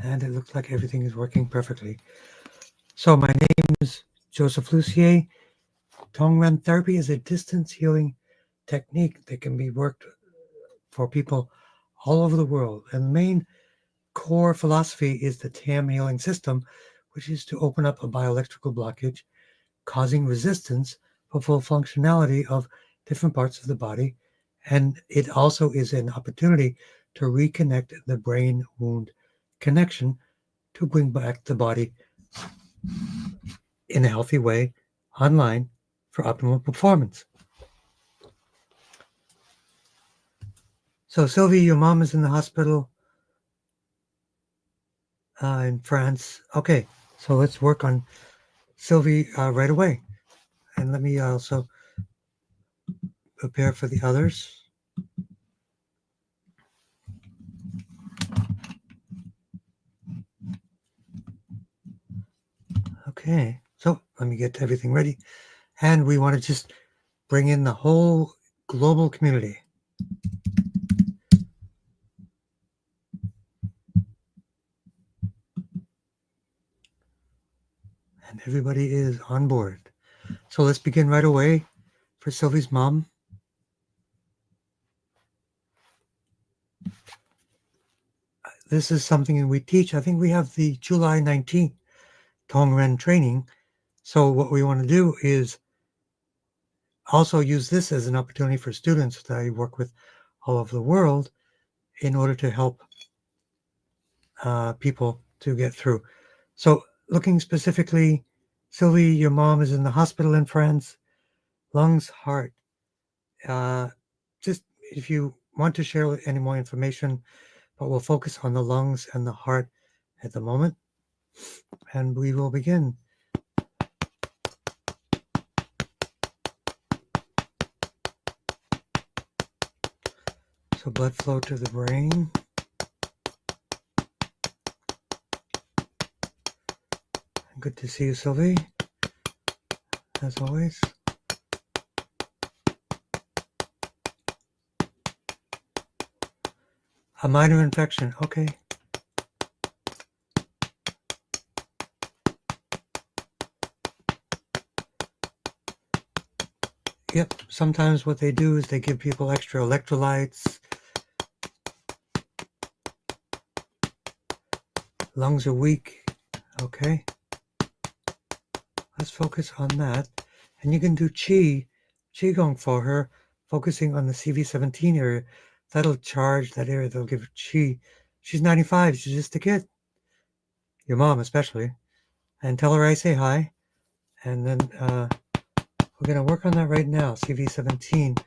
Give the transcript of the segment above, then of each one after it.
And it looks like everything is working perfectly. So my name is Joseph Lucier. Tongren therapy is a distance healing technique that can be worked for people all over the world. And the main core philosophy is the TAM healing system, which is to open up a bioelectrical blockage, causing resistance for full functionality of different parts of the body. And it also is an opportunity to reconnect the brain wound connection to bring back the body in a healthy way online for optimal performance. So Sylvie, your mom is in the hospital in France. Okay, so let's work on Sylvie right away. And let me also prepare for the others. Okay, so let me get everything ready. And we want to just bring in the whole global community. And everybody is on board. So let's begin right away for Sylvie's mom. This is something that we teach. I think we have the July 19th Tongren training. So what we want to do is also use this as an opportunity for students that I work with all over the world in order to help people to get through. So looking specifically, Sylvie, your mom is in the hospital in France. Lungs, heart. Just if you want to share any more information, but we'll focus on the lungs and the heart at the moment. And we will begin. So blood flow to the brain. Good to see you, Sylvie, as always. A minor infection, okay. Yep, sometimes what they do is they give people extra electrolytes. Lungs are weak, okay. Let's focus on that. And you can do Qigong for her, focusing on the CV17 area. That'll charge that area, that'll give her Qi. She's 95, she's just a kid. Your mom especially. And tell her I say hi. And then we're going to work on that right now, CV17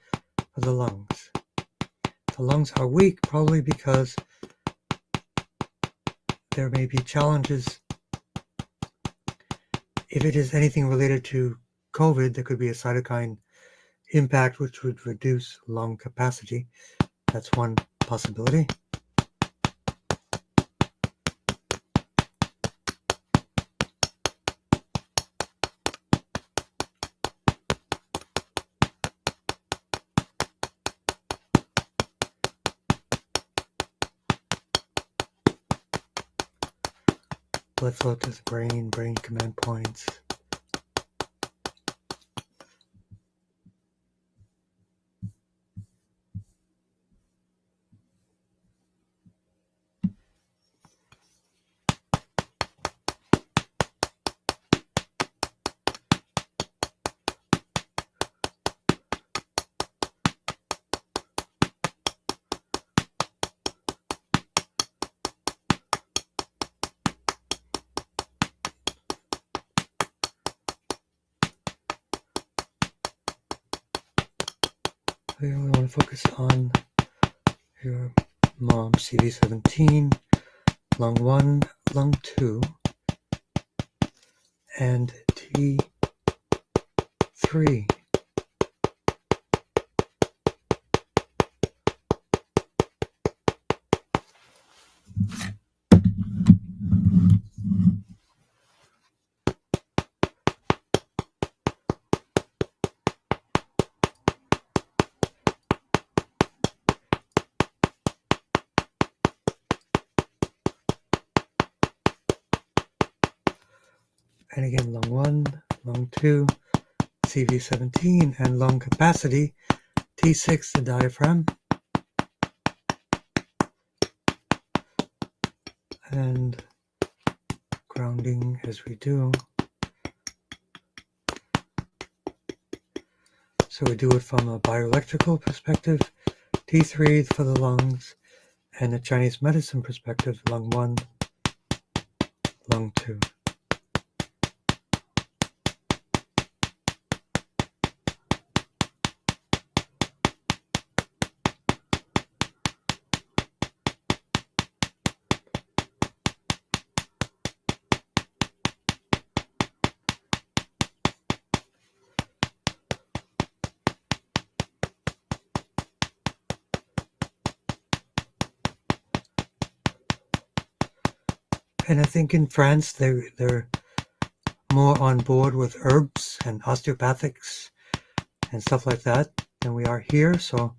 for the lungs. The lungs are weak, probably because there may be challenges. If it is anything related to COVID, there could be a cytokine impact which would reduce lung capacity. That's one possibility. Blood flow to the brain, brain command points. We only want to focus on your mom, CV17, lung 1, lung 2, and T3. And again, lung 1, lung 2, CV17, and lung capacity, T6, the diaphragm. And grounding as we do. So we do it from a bioelectrical perspective, T3 for the lungs, and a Chinese medicine perspective, lung 1, lung 2. And I think in France, they're more on board with herbs and osteopathics and stuff like that than we are here. So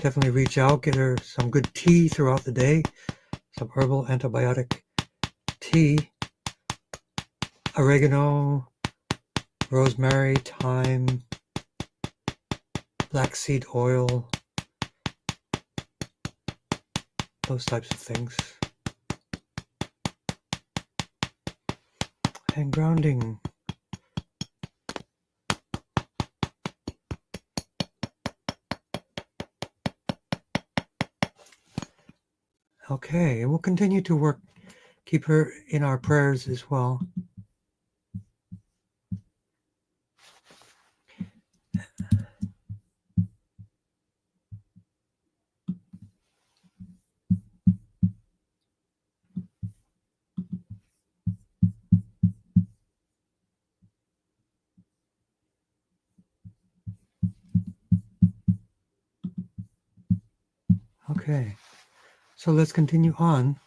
definitely reach out, get her some good tea throughout the day, some herbal antibiotic tea, oregano, rosemary, thyme, black seed oil, those types of things. And grounding. Okay, and we'll continue to work, keep her in our prayers as well. Okay, so let's continue on,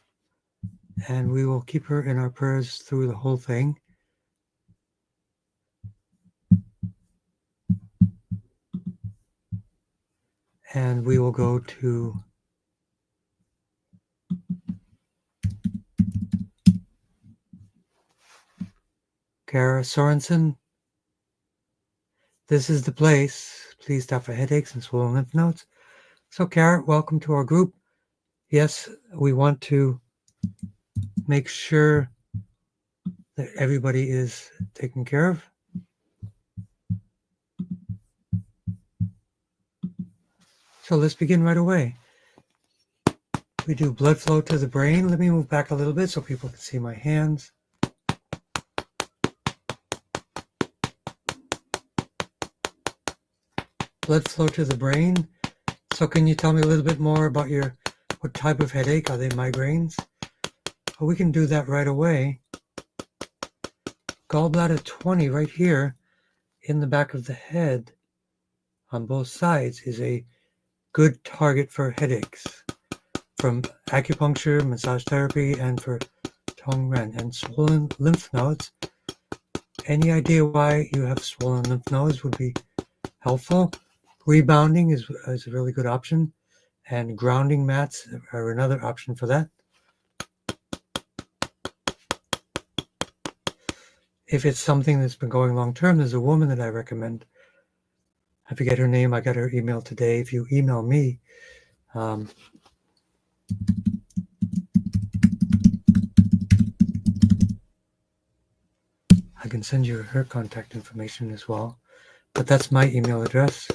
and we will keep her in our prayers through the whole thing. And we will go to Kara Sorensen. This is the place. Please stop for headaches and swollen lymph nodes. So Kara, welcome to our group. Yes, we want to make sure that everybody is taken care of. So let's begin right away. We do blood flow to the brain. Let me move back a little bit so people can see my hands. Blood flow to the brain. So can you tell me a little bit more about what type of headache? Are they migraines? Well, we can do that right away. Gallbladder 20 right here in the back of the head on both sides is a good target for headaches from acupuncture, massage therapy, and for Tongren. And swollen lymph nodes. Any idea why you have swollen lymph nodes would be helpful. Rebounding is a really good option, and grounding mats are another option for that. If it's something that's been going long term, there's a woman that I recommend. I forget her name. I got her email today. If you email me, I can send you her contact information as well. But that's my email address.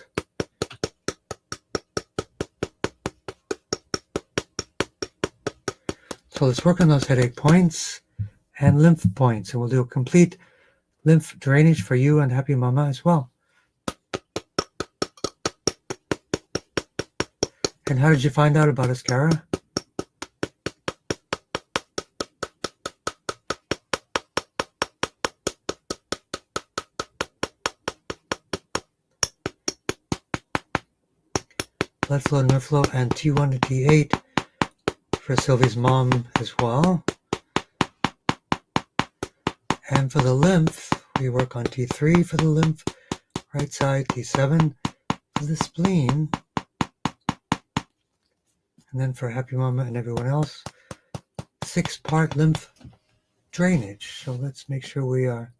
So let's work on those headache points and lymph points, and we'll do a complete lymph drainage for you and Happy Mama as well. And how did you find out about us, Kara? Blood flow, nerve flow, and T1 to T8 for Sylvie's mom as well. And for the lymph, we work on T3 for the lymph, right side, T7 for the spleen. And then for Happy Mama and everyone else, 6-part lymph drainage. So let's make sure we are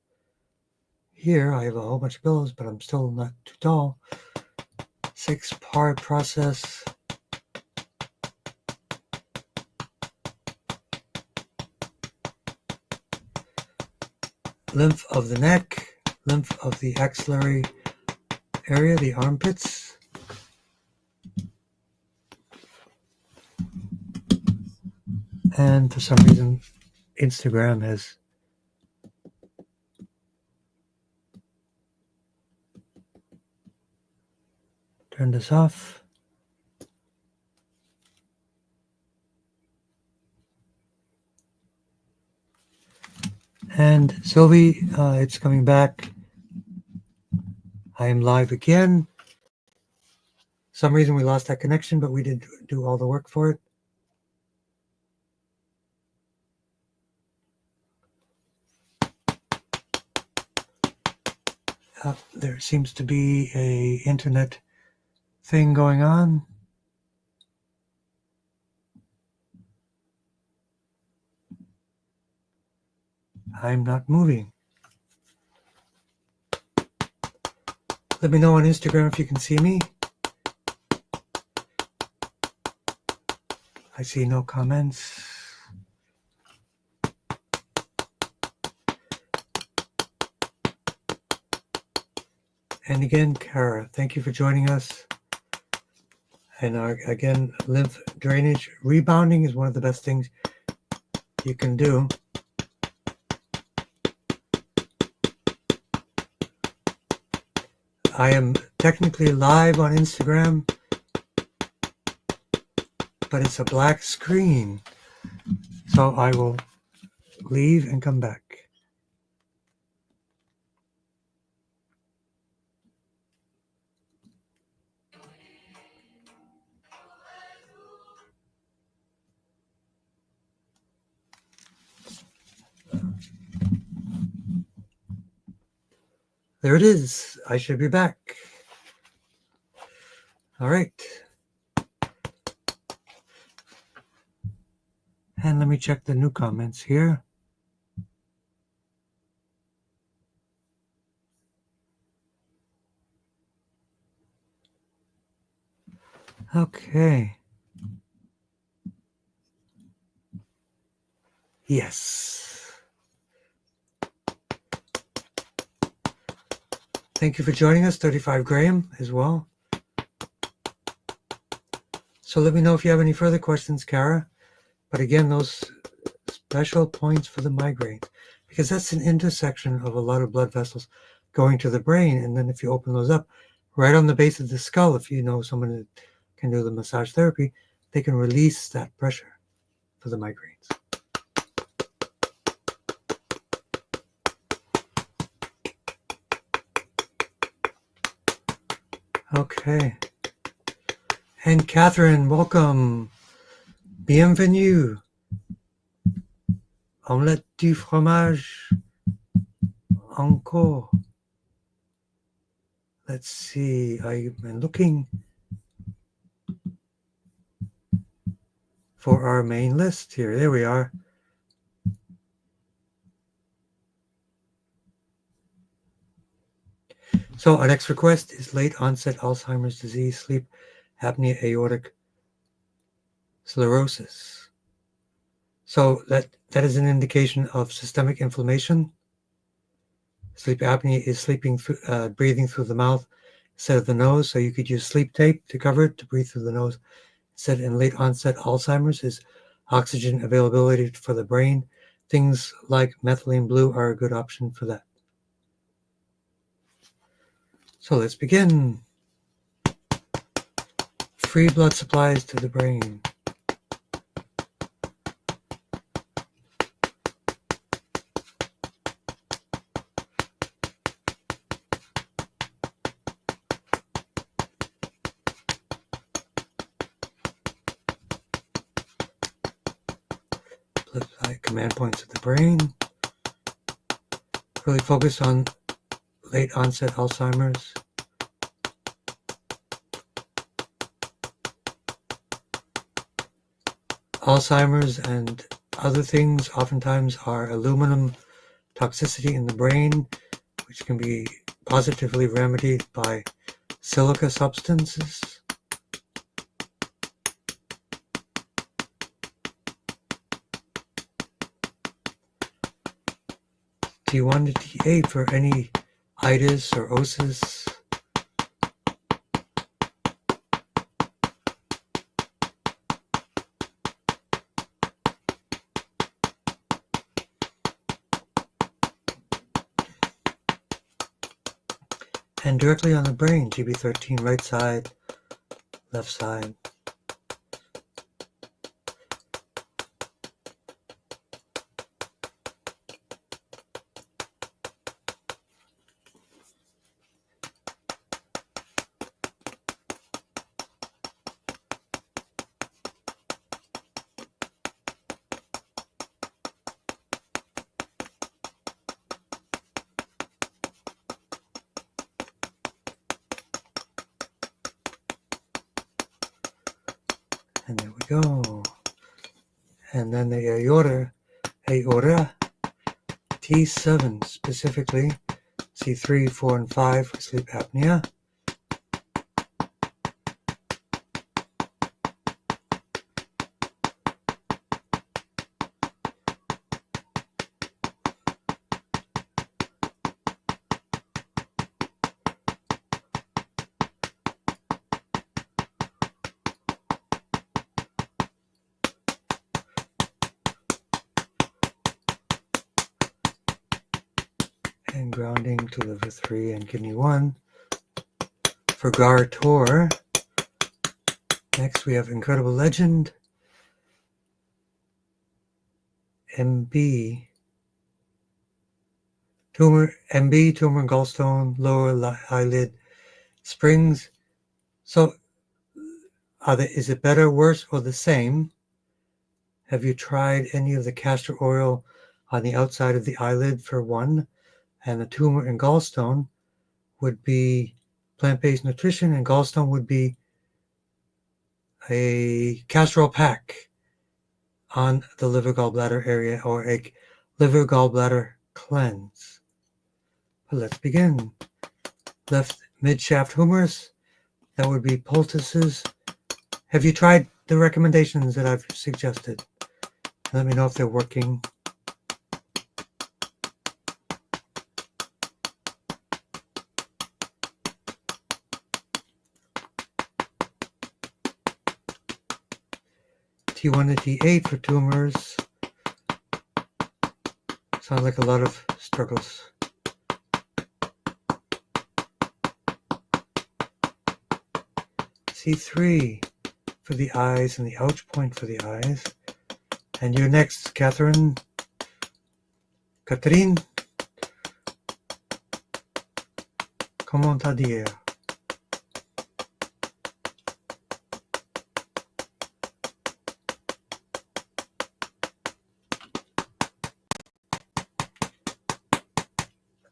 here. I have a whole bunch of pillows, but I'm still not too tall. 6-part process. Lymph of the neck, lymph of the axillary area, the armpits. And for some reason, Instagram has turned this off. And Sylvie, it's coming back. I am live again. Some reason we lost that connection, but we did do all the work for it. There seems to be a internet thing going on. I'm not moving. Let me know on Instagram if you can see me. I see no comments. And again, Kara, thank you for joining us. And again, lymph drainage. Rebounding is one of the best things you can do. I am technically live on Instagram, but it's a black screen. So I will leave and come back. There it is. I should be back. All right. And let me check the new comments here. Okay. Yes. Thank you for joining us, 35 Graham as well. So let me know if you have any further questions, Kara. But again, those special points for the migraine, because that's an intersection of a lot of blood vessels going to the brain. And then if you open those up right on the base of the skull, if you know someone that can do the massage therapy, they can release that pressure for the migraines. Okay. And Catherine, welcome. Bienvenue. Omelette du fromage. Encore. Let's see. I've been looking for our main list here. There we are. So our next request is late onset Alzheimer's disease, sleep apnea, aortic sclerosis. So that is an indication of systemic inflammation. Sleep apnea is breathing through the mouth instead of the nose. So you could use sleep tape to cover it, to breathe through the nose. Instead, in late onset Alzheimer's is oxygen availability for the brain. Things like methylene blue are a good option for that. So let's begin. Free blood supplies to the brain. Blood supply command points of the brain. Really focus on late onset Alzheimer's. Alzheimer's and Other things oftentimes are aluminum toxicity in the brain, which can be positively remedied by silica substances. T1 to T8 for any itis or osis. And directly on the brain, GB13, right side, left side. And there we go. And then the aorta, T7 specifically, C3, 4, and 5 for sleep apnea. And grounding to liver 3 and kidney 1 for Gar-Tor. Next we have Incredible Legend, MB, tumor and gallstone, lower eyelid springs. So is it better, worse, or the same? Have you tried any of the castor oil on the outside of the eyelid for one? And the tumor and gallstone would be plant-based nutrition, and gallstone would be a castor oil pack on the liver gallbladder area, or a liver gallbladder cleanse. But let's begin. Left mid-shaft humerus, that would be poultices. Have you tried the recommendations that I've suggested? Let me know if they're working. T1 to T8 for tumors. Sounds like a lot of struggles. C3 for the eyes and the ouch point for the eyes. And you're next, Catherine. Catherine. Comment dire?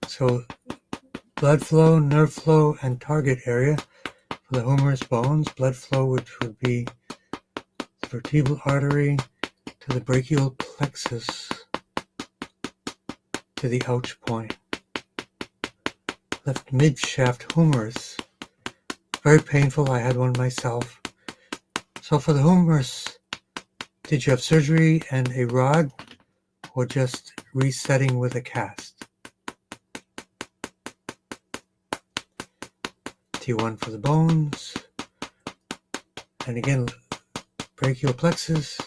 So blood flow, nerve flow, and target area for the humerus bones. Blood flow, which would be the vertebral artery to the brachial plexus to the ouch point. Left mid-shaft humerus. Very painful. I had one myself. So for the humerus, did you have surgery and a rod, or just resetting with a cast? T1 for the bones. And again, brachial plexus.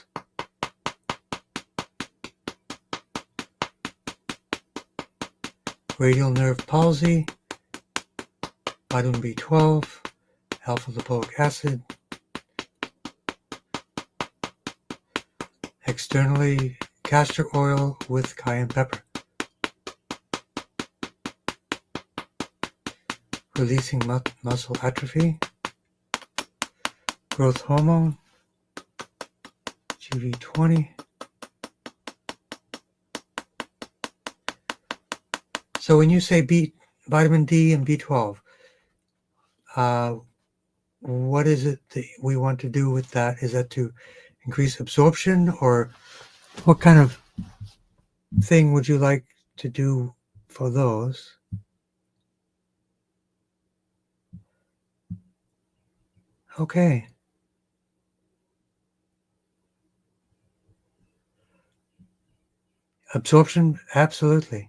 Radial nerve palsy. Vitamin B12. Alpha lipoic acid. Externally, castor oil with cayenne pepper. Releasing muscle atrophy. Growth hormone. GV20. So when you say vitamin D and B12, what is it that we want to do with that? Is that to increase absorption or What kind of thing would you like to do for those? Okay. Absorption, absolutely.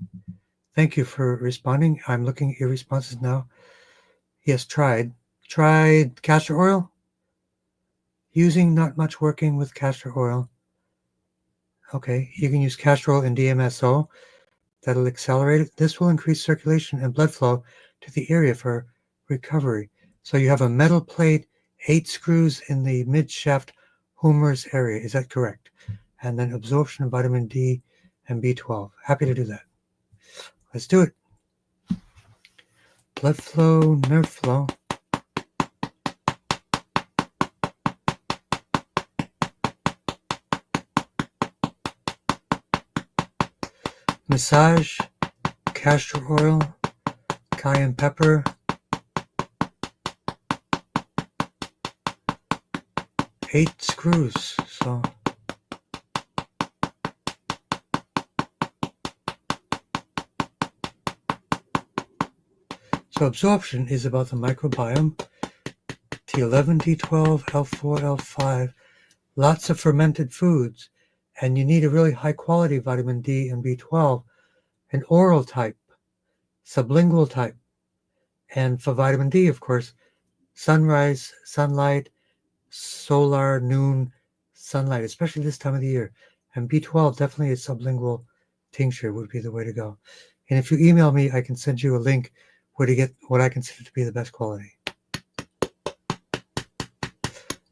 Thank you for responding. I'm looking at your responses now. Yes, tried. Tried castor oil? Using, not much working with castor oil. Okay, you can use castor oil and DMSO. That'll accelerate it. This will increase circulation and blood flow to the area for recovery. So you have a metal plate, 8 screws in the mid-shaft humerus area. Is that correct? And then absorption of vitamin D and B12. Happy to do that. Let's do it. Blood flow, nerve flow. Massage, castor oil, cayenne pepper, 8 screws. So absorption is about the microbiome, T11, T12, L4, L5, lots of fermented foods, and you need a really high quality vitamin D and B12, an oral type, sublingual type. And for vitamin D, of course, sunrise, sunlight, solar, noon, sunlight, especially this time of the year. And B12, definitely a sublingual tincture would be the way to go. And if you email me, I can send you a link where to get what I consider to be the best quality.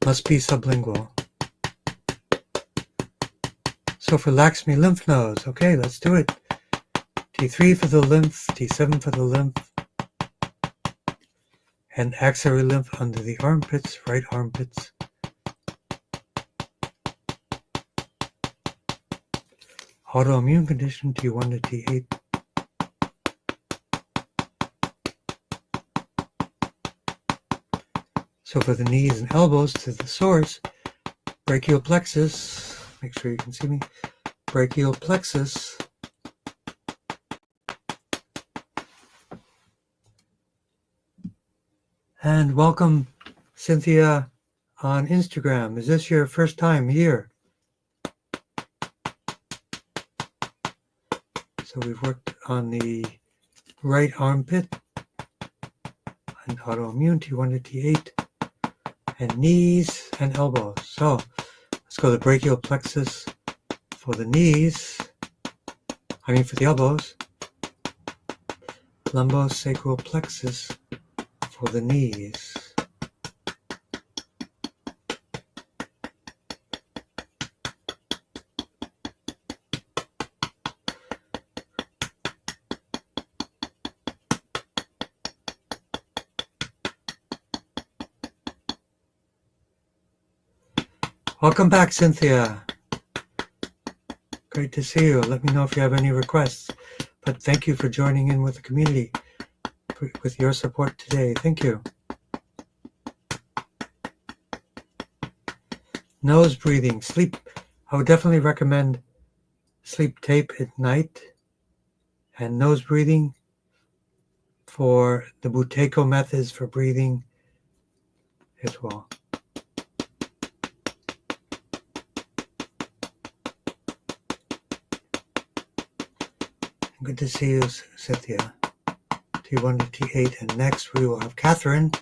Must be sublingual. So for laxmi lymph nodes, okay, let's do it. T3 for the lymph, T7 for the lymph, and axillary lymph under the armpits, right armpits. Autoimmune condition, T1 to T8. So for the knees and elbows to the source, brachial plexus, make sure you can see me, brachial plexus, and welcome Cynthia on Instagram. Is this your first time here? So we've worked on the right armpit and autoimmune, T1 to T8, and knees and elbows. So let's go to the brachial plexus for the knees, for the elbows, lumbosacral plexus for the knees. Welcome back, Cynthia. Great to see you. Let me know if you have any requests. But thank you for joining in with the community, with your support today. Thank you. Nose breathing, sleep. I would definitely recommend sleep tape at night and nose breathing for the Buteyko methods for breathing as well. Good to see you, Cynthia. T1 to T8, and next we will have Catherine.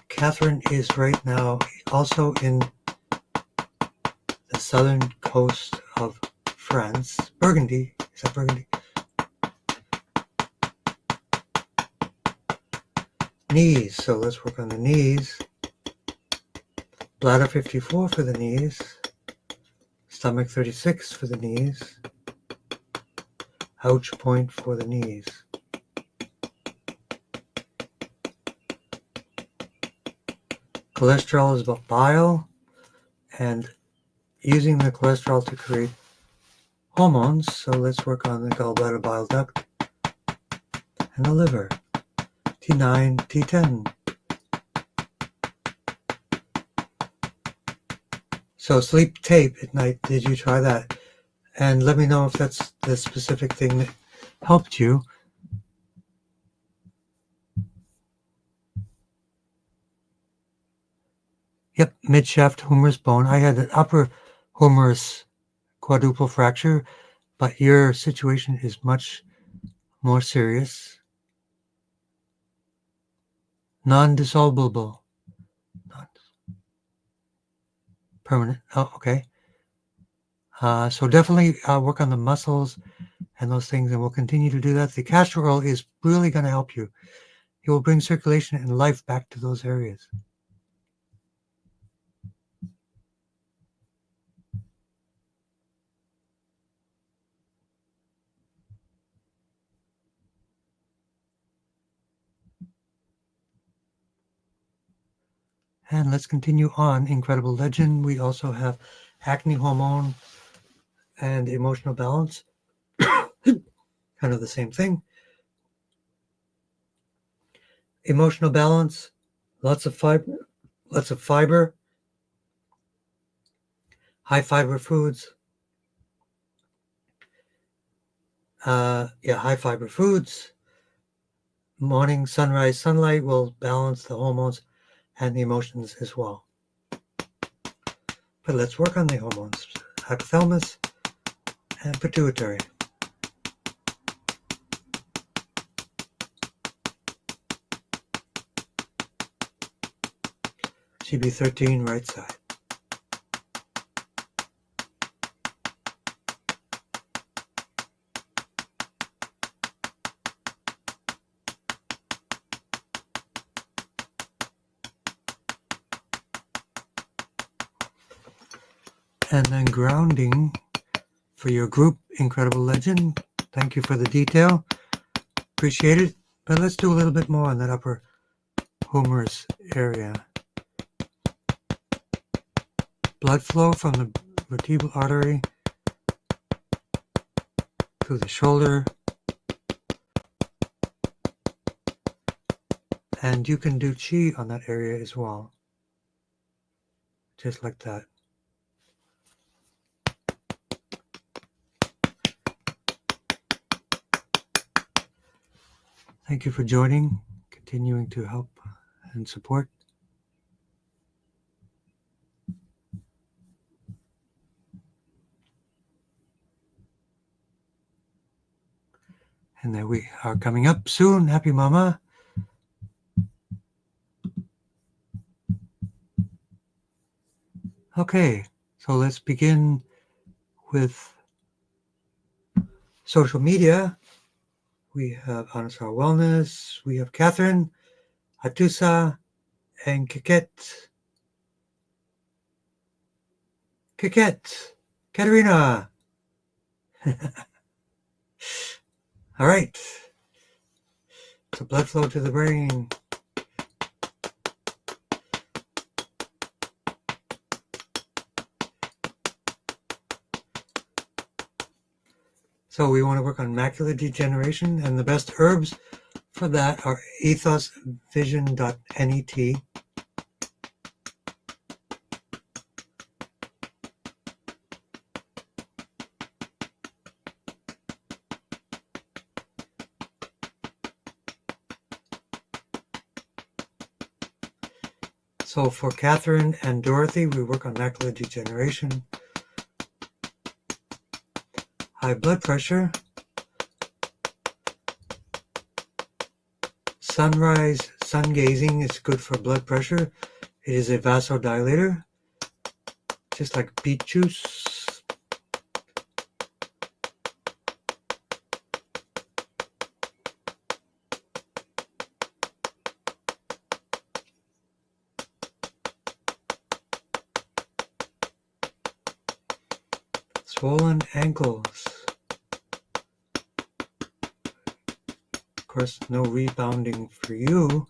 Catherine is right now also in the southern coast of France. Burgundy. Is that Burgundy? Knees. So let's work on the knees. Bladder 54 for the knees. Stomach 36 for the knees. Ouch point for the knees. Cholesterol is about bile and using the cholesterol to create hormones. So let's work on the gallbladder bile duct and the liver. T9, T10. So sleep tape at night, did you try that? And let me know if that's the specific thing that helped you. Yep, mid-shaft humerus bone. I had an upper humerus quadruple fracture, but your situation is much more serious. Non-dissolvable. Permanent. Oh, okay. So definitely work on the muscles and those things, and we'll continue to do that. The castor oil is really going to help you. It will bring circulation and life back to those areas. And let's continue on. Incredible Legend. We also have acne hormone and emotional balance. Kind of the same thing. Emotional balance, lots of fiber, high fiber foods. High fiber foods. Morning sunrise sunlight will balance the hormones and the emotions as well. But let's work on the hormones. Hypothalamus and pituitary. CB13, right side. And then grounding for your group, Incredible Legend. Thank you for the detail. Appreciate it. But let's do a little bit more on that upper humerus area. Blood flow from the vertebral artery to the shoulder. And you can do chi on that area as well. Just like that. Thank you for joining, continuing to help and support. And then we are coming up soon. Happy Mama. Okay, so let's begin with social media. We have Anasar Wellness, we have Catherine, Atusa, and Kiket. Katerina. All right. So blood flow to the brain. So we want to work on macular degeneration, and the best herbs for that are ethosvision.net. So for Catherine and Dorothy, we work on macular degeneration. High blood pressure. Sunrise sun gazing is good for blood pressure. It is a vasodilator, just like beet juice. Swollen ankles. Of course, no rebounding for you.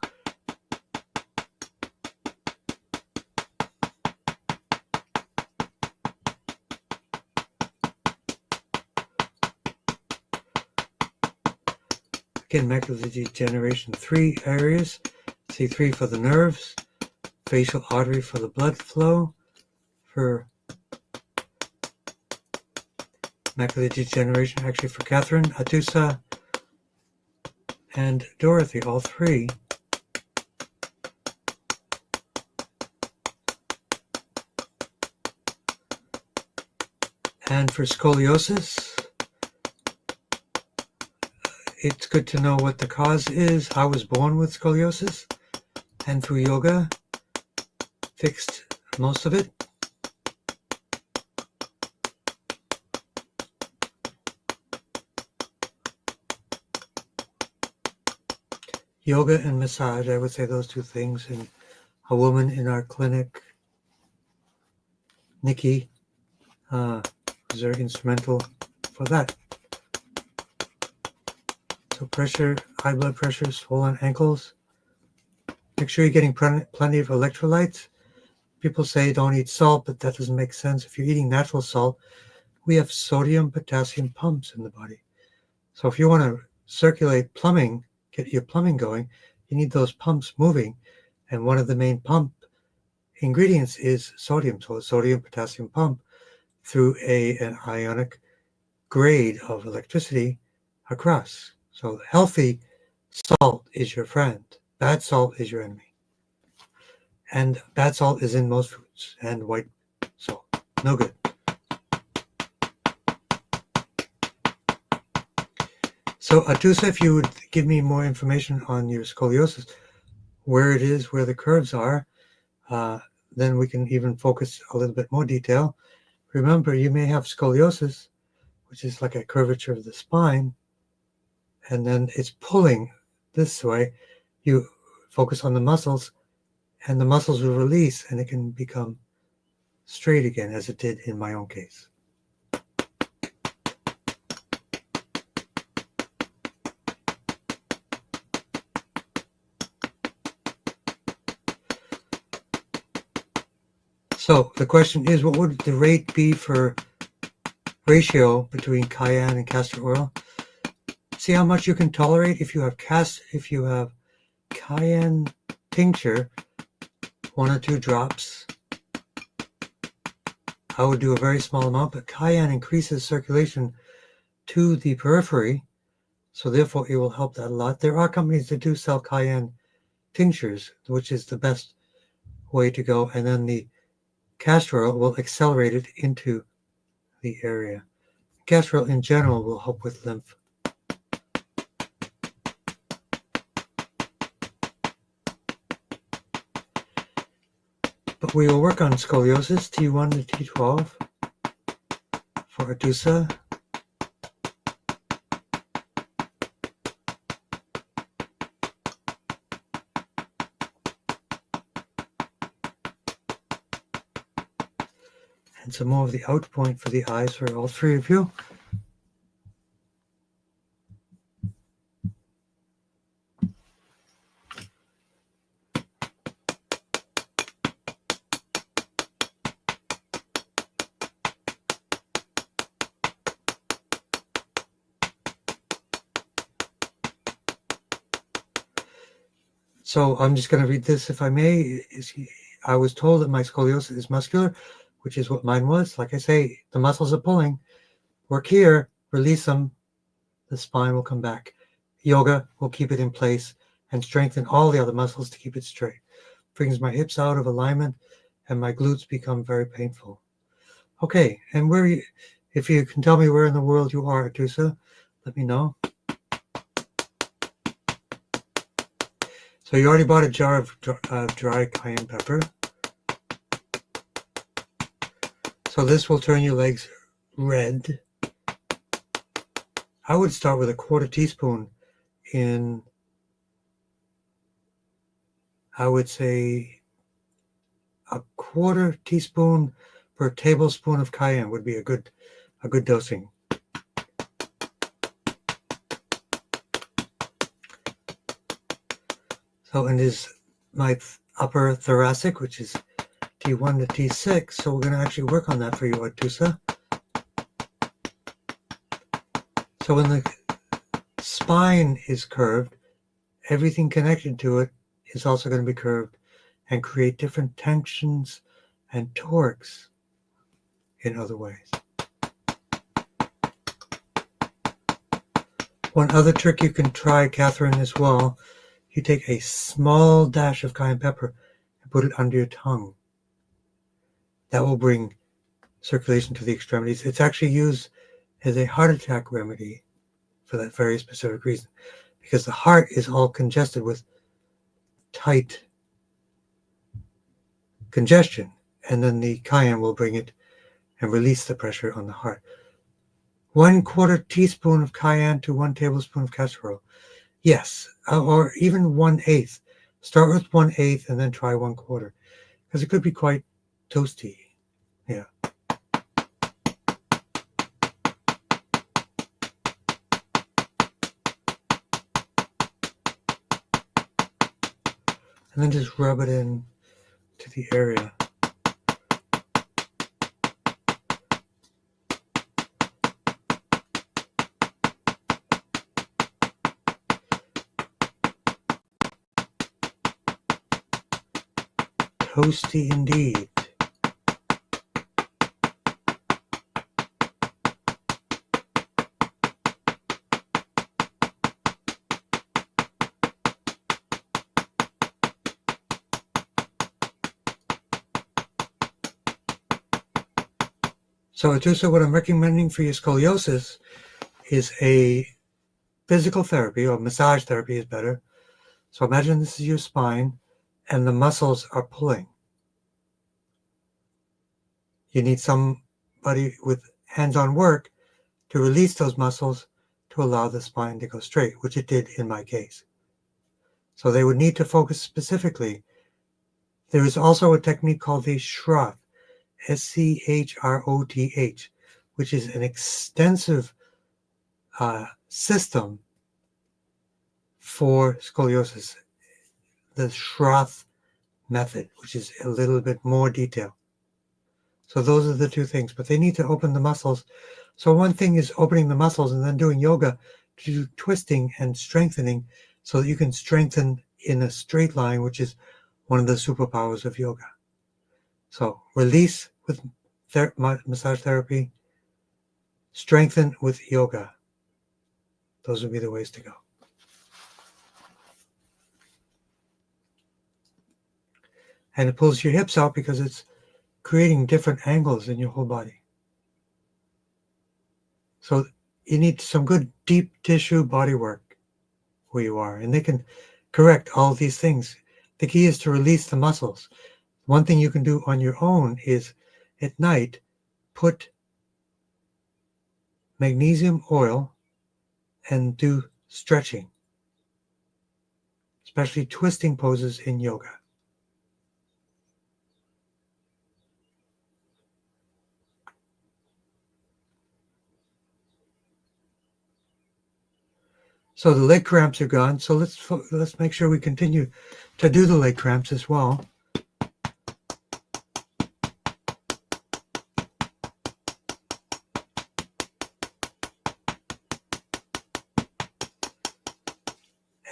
Again, macular degeneration, 3 areas. C3 for the nerves, facial artery for the blood flow, for macular degeneration, actually for Catherine, Atusa, and Dorothy, all three. And for scoliosis, it's good to know what the cause is. I was born with scoliosis, and through yoga, fixed most of it. Yoga and massage, I would say those two things. And a woman in our clinic, Nikki, was very instrumental for that. So pressure, high blood pressure, swollen ankles. Make sure you're getting plenty of electrolytes. People say don't eat salt, but that doesn't make sense. If you're eating natural salt, we have sodium, potassium pumps in the body. So if you want to circulate plumbing, get your plumbing going, you need those pumps moving. And one of the main pump ingredients is sodium. So a sodium potassium pump through an ionic grade of electricity across. So healthy salt is your friend. Bad salt is your enemy. And bad salt is in most foods, and white salt. No good. So Atusa, if you would give me more information on your scoliosis, where it is, where the curves are, then we can even focus a little bit more detail. Remember, you may have scoliosis, which is like a curvature of the spine, and then it's pulling this way. You focus on the muscles, and the muscles will release, and it can become straight again, as it did in my own case. So the question is, what would the rate be for ratio between cayenne and castor oil? See how much you can tolerate. If you have cayenne tincture, 1 or 2 drops. I would do a very small amount, but cayenne increases circulation to the periphery, so therefore it will help that a lot. There are companies that do sell cayenne tinctures, which is the best way to go, and then the castor oil will accelerate it into the area. Castor oil in general will help with lymph. But we will work on scoliosis, T1 to T12, for Atusa. And some more of the out point for the eyes for all three of you. So I'm just going to read this, if I may. I was told that my scoliosis is muscular, which is what mine was. Like I say, the muscles are pulling. Work here, release them, the spine will come back. Yoga will keep it in place and strengthen all the other muscles to keep it straight. Brings my hips out of alignment and my glutes become very painful. Okay, and if you can tell me where in the world you are, Atusa, let me know. So you already bought a jar of dry cayenne pepper. So this will turn your legs red. I would start with a 1/4 teaspoon in, I would say, a 1/4 teaspoon per tablespoon of cayenne would be a good dosing. So, and is my upper thoracic, which is T1 to T6. So we're going to actually work on that for you, Atusa. So when the spine is curved, everything connected to it is also going to be curved and create different tensions and torques in other ways. One other trick you can try, Catherine, as well, you take a small dash of cayenne pepper and put it under your tongue. That will bring circulation to the extremities. It's actually used as a heart attack remedy for that very specific reason, because the heart is all congested with tight congestion, and then the cayenne will bring it and release the pressure on the heart. 1/4 teaspoon of cayenne to 1 tablespoon of castor oil. Yes, or even 1/8. Start with 1/8 and then try 1/4, because it could be quite toasty. Yeah. And then just rub it in to the area. Toasty indeed. So Atusa, what I'm recommending for your scoliosis is a physical therapy, or massage therapy is better. So imagine this is your spine and the muscles are pulling. You need somebody with hands-on work to release those muscles to allow the spine to go straight, which it did in my case. So they would need to focus specifically. There is also a technique called the Schroth, Schroth, which is an extensive system for scoliosis. The Schroth method, which is a little bit more detailed. So those are the two things, but they need to open the muscles. So one thing is opening the muscles and then doing yoga to do twisting and strengthening so that you can strengthen in a straight line, which is one of the superpowers of yoga. So release with massage therapy, strengthen with yoga. Those would be the ways to go. And it pulls your hips out because it's creating different angles in your whole body. So you need some good deep tissue body work where you are, and they can correct all these things. The key is to release the muscles. One thing you can do on your own is at night, put magnesium oil and do stretching, especially twisting poses in yoga. So the leg cramps are gone. So let's make sure we continue to do the leg cramps as well.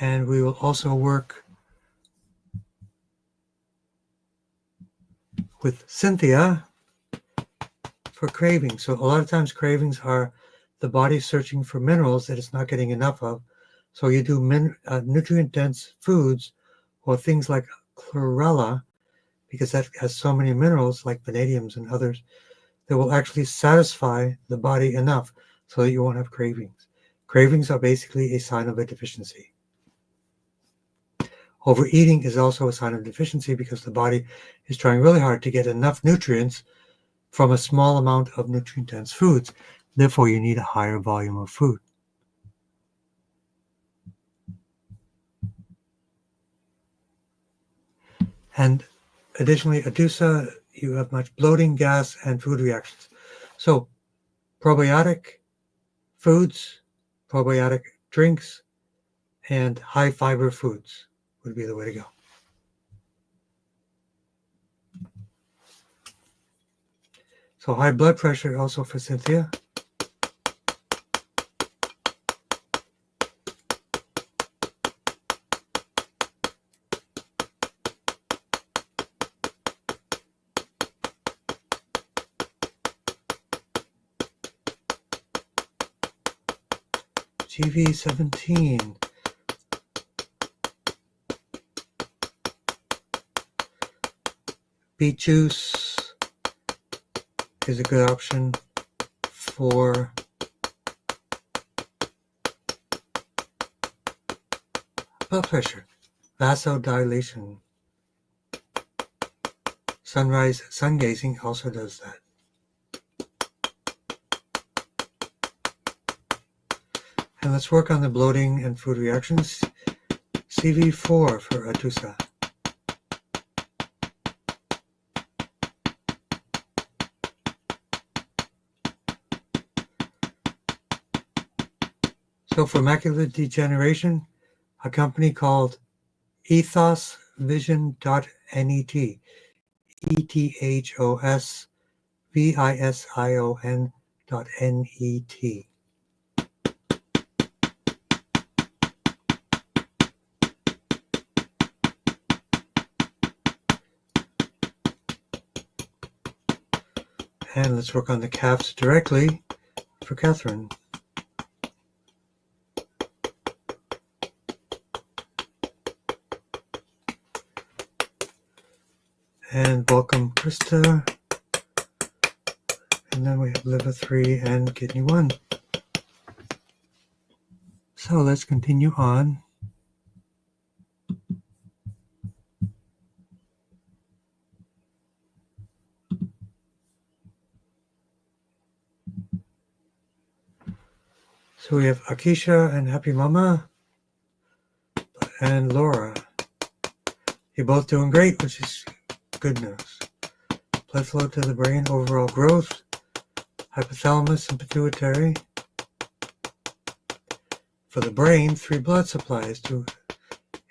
And we will also work with Cynthia for cravings. So a lot of times cravings are the body searching for minerals that it's not getting enough of. So you do nutrient-dense foods or things like chlorella, because that has so many minerals like vanadiums and others that will actually satisfy the body enough so that you won't have cravings. Cravings are basically a sign of a deficiency. Overeating is also a sign of deficiency because the body is trying really hard to get enough nutrients from a small amount of nutrient-dense foods. Therefore, you need a higher volume of food. And additionally, Adusa, you have much bloating, gas, and food reactions. So probiotic foods, probiotic drinks, and high fiber foods would be the way to go. So high blood pressure also for Cynthia. GV17. Beet juice is a good option for blood pressure, vasodilation. Sunrise sun gazing also does that. And let's work on the bloating and food reactions. CV4 for Atusa. So for macular degeneration, a company called ethosvision.net, ethosvision.net. And let's work on the calves directly for Catherine. And welcome Krista. And then we have liver 3 and kidney 1. So let's continue on. So we have Akisha and Happy Mama and Laura. You're both doing great, which is good news. Blood flow to the brain, overall growth, hypothalamus and pituitary. For the brain, 3 blood supplies to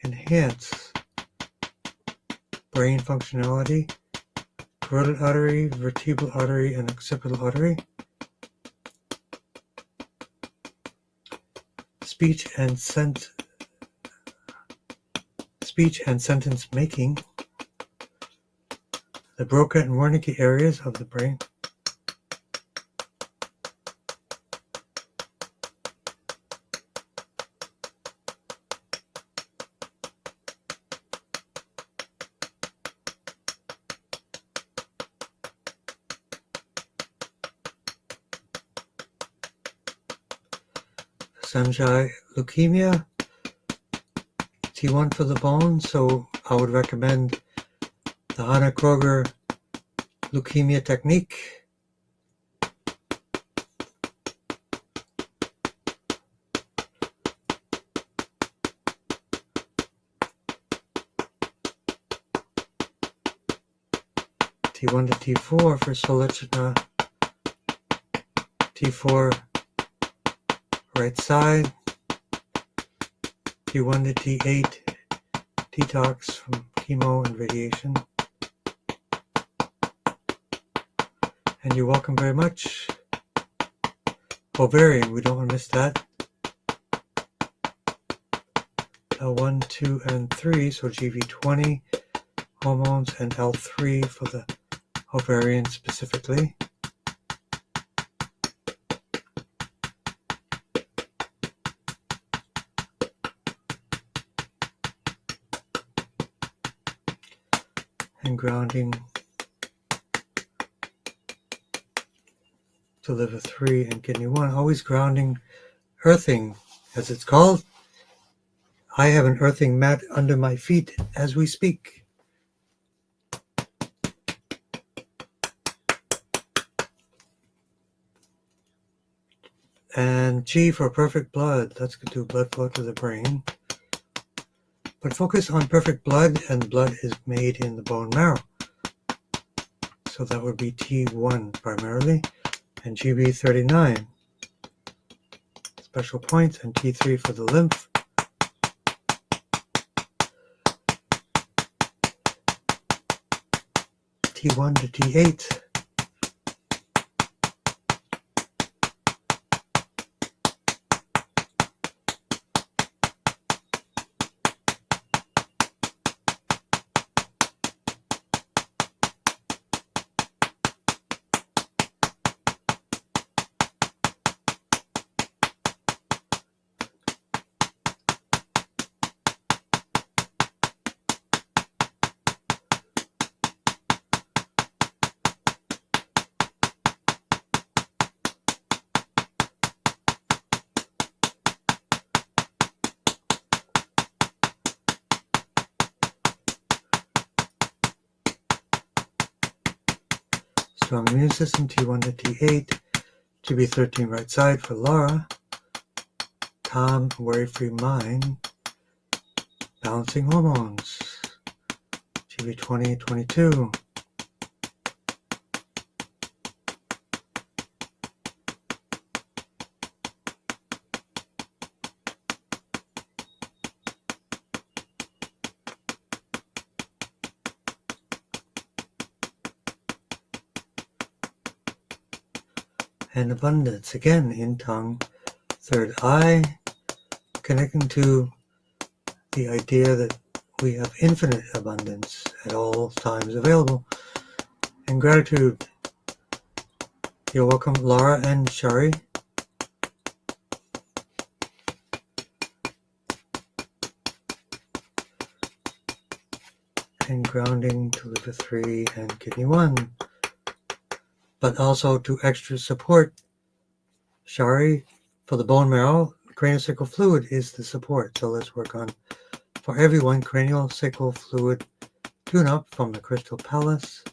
enhance brain functionality: carotid artery, vertebral artery, and occipital artery. Speech and sentence making, the Broca and Wernicke areas of the brain. Sanjay leukemia, T1 for the bone, so I would recommend the Hannah Kroger leukemia technique. T1 to T4 for Solechna, T4 right side, T1 to T8 detox from chemo and radiation. And you're welcome very much. Ovarian, we don't want to miss that. L1, 2, and 3, so GV20 hormones, and L3 for the ovarian specifically. And grounding to liver 3 and kidney 1. Always grounding, earthing as it's called. I have an earthing mat under my feet as we speak. And G for perfect blood. Let's do blood flow to the brain. But focus on perfect blood, and blood is made in the bone marrow. So that would be T1 primarily, and GB39. Special points, and T3 for the lymph. T1 to T8. strong immune system, T1 to T8, GB13 right side for Laura, calm, worry-free mind, balancing hormones, GB20, 22. And abundance, again in Tong, third eye, connecting to the idea that we have infinite abundance at all times available. And gratitude. You're welcome, Laura and Shari. And grounding to liver 3 and kidney 1. But also to extra support Shari for the bone marrow. Craniosacral fluid is the support. So let's work on, for everyone, craniosacral fluid tune-up from the Crystal Palace.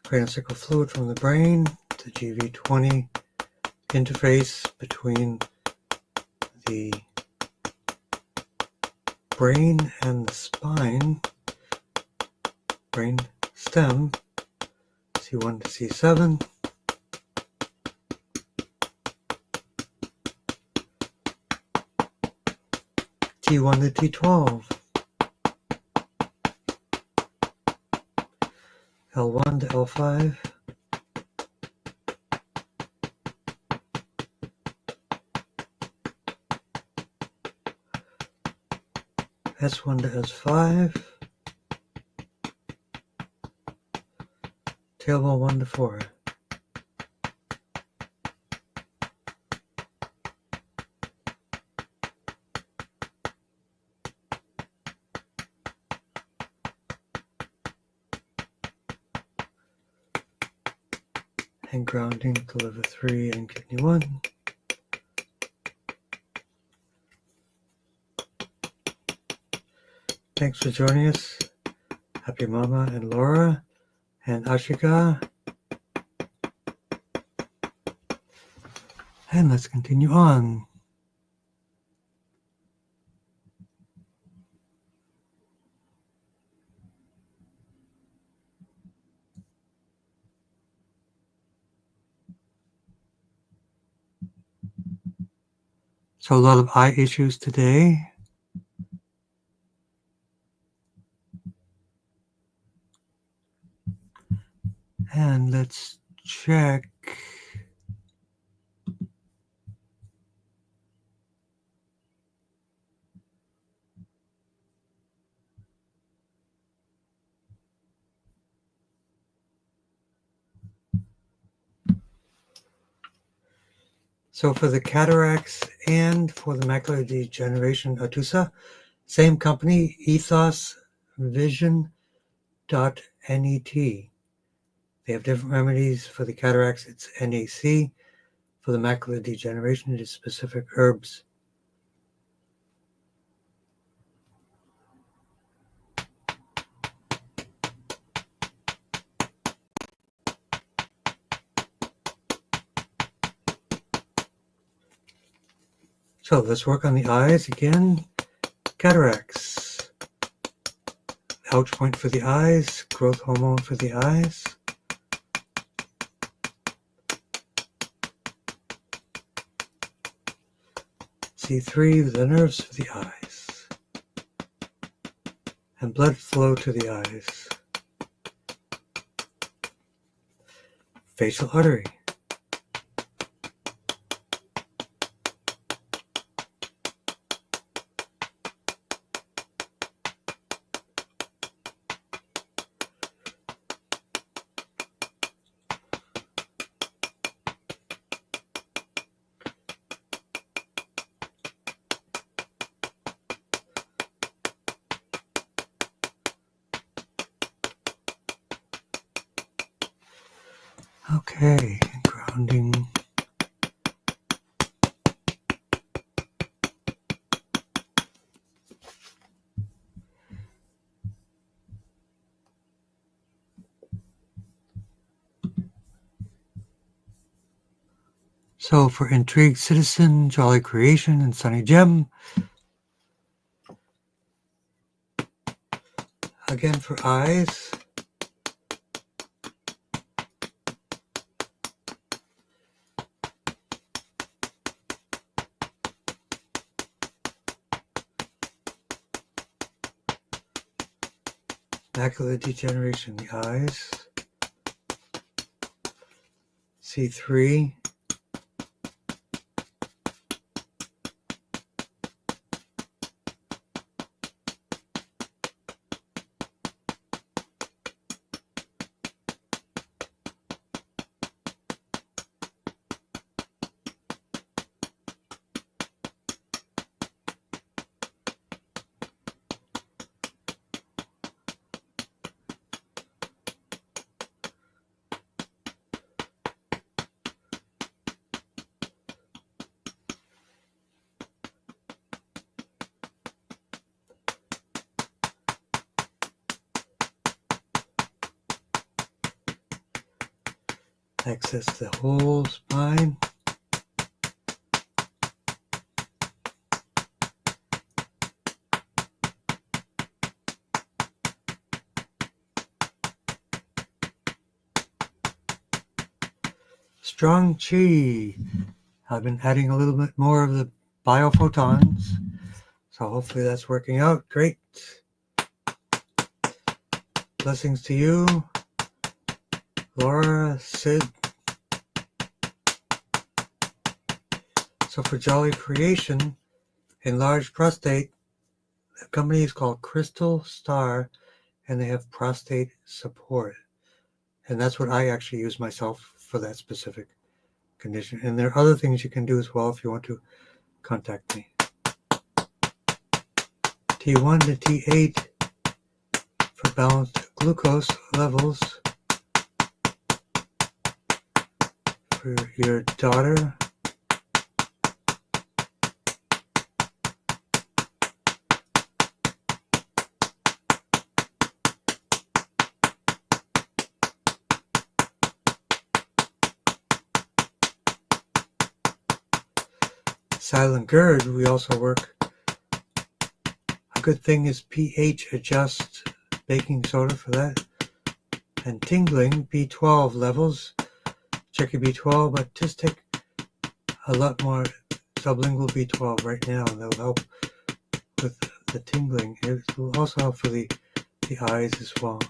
Craniosacral fluid from the brain, the GV20 interface between the brain and the spine, brain stem, C1 to C7, T1 to T12, L1 to L5, S1 to S5, tailbone 1 to 4. And grounding to liver 3 and kidney 1. Thanks for joining us. Happy Mama and Laura and Ashika. And let's continue on. So a lot of eye issues today. And let's check. So for the cataracts and for the macular degeneration Atusa, same company, ethosvision.net. They have different remedies. For the cataracts, it's NAC. For the macular degeneration, it is specific herbs. So let's work on the eyes again. Cataracts. Ouch point for the eyes. Growth hormone for the eyes. C3, the nerves for the eyes. And blood flow to the eyes. Facial artery. Okay, grounding. So for Intrigued Citizen, Jolly Creation, and Sunny Gem. Again for eyes. Macular degeneration, the eyes. C3. Access the whole spine. Strong Chi. I've been adding a little bit more of the biophotons, so hopefully that's working out. Great. Blessings to you, Laura, Sid. So for Jolly Creation, enlarged prostate, the company is called Crystal Star, and they have prostate support. And that's what I actually use myself for that specific condition. And there are other things you can do as well if you want to contact me. T1 to T8 for balanced glucose levels for your daughter. Silent GERD, we also work. A good thing is pH adjust, baking soda for that. And tingling, B12 levels. Check your B12, but just take a lot more sublingual B12 right now, and that'll help with the tingling. It will also help for the eyes as well.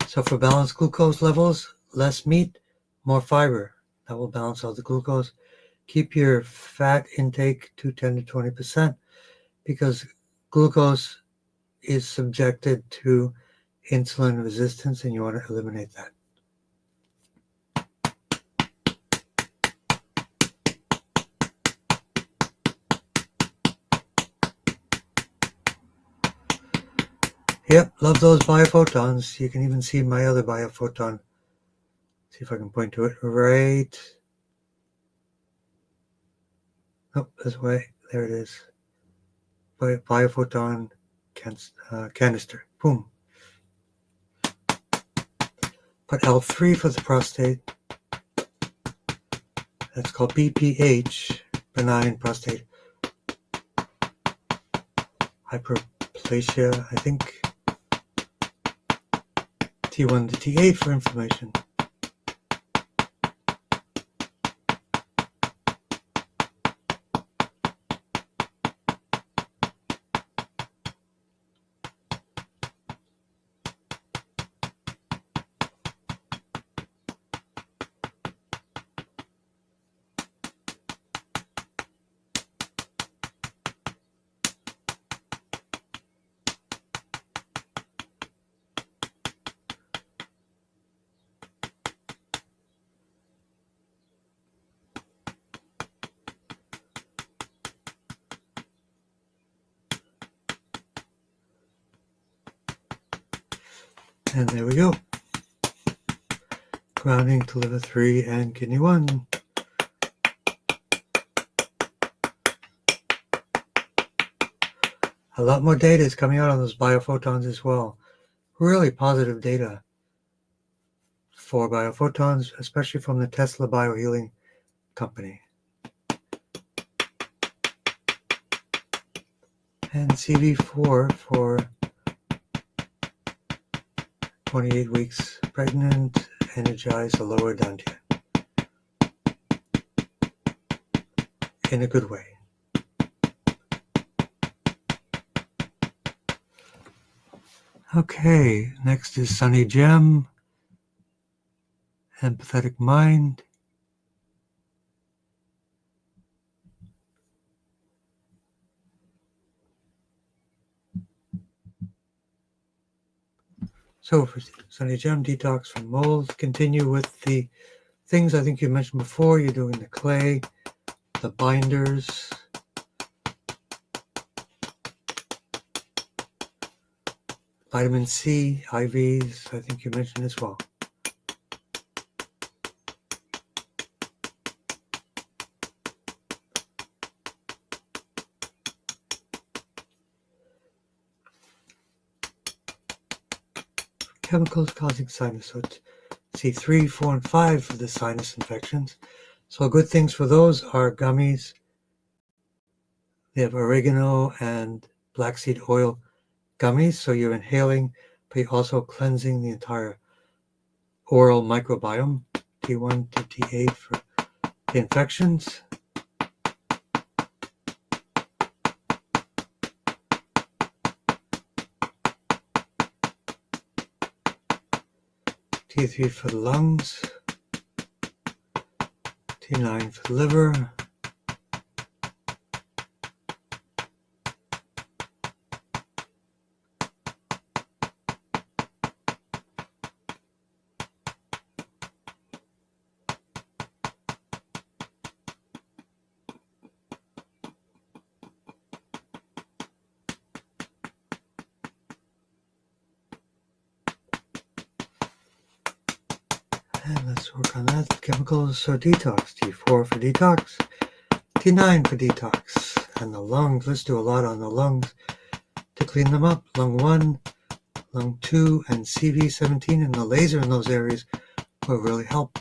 So for balanced glucose levels, less meat, more fiber. That will balance out the glucose. Keep your fat intake to 10 to 20% because glucose is subjected to insulin resistance and you want to eliminate that. Yep, love those biophotons. You can even see my other biophoton. See if I can point to it. Right. Oh, this way. There it is. Biophoton canister. Boom. But L3 for the prostate. That's called BPH, benign prostate hyperplasia, I think. T1 to T8 for inflammation. And there we go. Grounding to liver 3 and kidney 1. A lot more data is coming out on those biophotons as well. Really positive data for biophotons, especially from the Tesla Biohealing Company. And CV4 for 28 weeks pregnant, energized, a lower dantian. In a good way. Okay, next is Sunny Gem, Empathetic Mind. So for Sunny Gem, detox from mold, continue with the things I think you mentioned before. You're doing the clay, the binders, vitamin C, IVs, I think you mentioned as well. Chemicals causing sinus, so it's C3, 4, and 5 for the sinus infections. So good things for those are gummies. They have oregano and black seed oil gummies, so you're inhaling, but you're also cleansing the entire oral microbiome, T1 to T8 for the infections. T3 for the lungs, T9 for the liver, and let's work on that. Chemicals, so detox, T4 for detox, T9 for detox, and the lungs. Let's do a lot on the lungs to clean them up. Lung 1, lung 2, and CV17, and the laser in those areas will really help.